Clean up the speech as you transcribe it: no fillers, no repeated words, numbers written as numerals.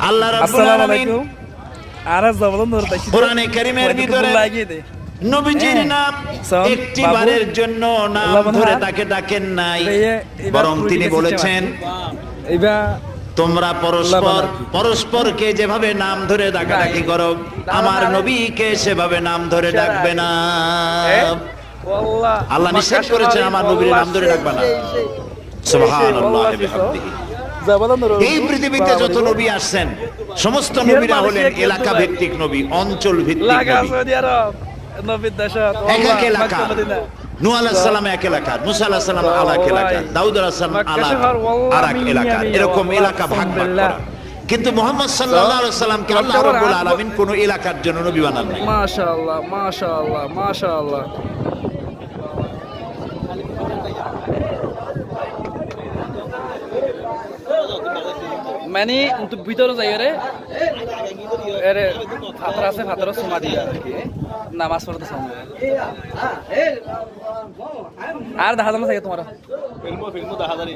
আল্লাহ রাব্বুল আলামিন কোরআনে কারীমের ভিতরে নবীজির নাম একটিবারের জন্য নাম ধরে তাকে ডাকেন নাই, বরং তিনি বলেছেন তোমরা পরস্পরকে যেভাবে নাম ধরে ডাকাডাকি করো, আমার নবীকে সেভাবে নাম ধরে ডাকবে না। আল্লাহ নিষেধ করেছেন আমার নবীর নাম ধরে ডাকবে না। সুবহানাল্লাহ বিহামদিহি। এই পৃথিবীতে যত নবী আসছেন সমস্ত নবীরা হলেন এলাকা ভিত্তিক নবী, অঞ্চল ভিত্তিক নবী। এক এক এলাকা, নূহ আলাইহিস সালাম এক এলাকা, মুসা আলাইহিস সালাম আরেক এলাকা, দাউদ আলাইহিস সালাম আরেক এলাকা, এরকম এলাকা ভাগ ভাগ করা। কিন্তু মুহাম্মদ সাল্লাল্লাহু আলাইহি সাল্লামকে আল্লাহ রাব্বুল আলামিন কোন এলাকার জন্য নবী বানান নাই। মাশাআল্লাহ মাশাআল্লাহ মাশাআল্লাহ। মানে untuk ভিতরে যাই রে এর ফাতর আছে, ফাতর সুমা দিয়া নামাজ পড়তে সামনে আর দেখা যাবে থাকে তোমার ফিল্ম দেখা জানি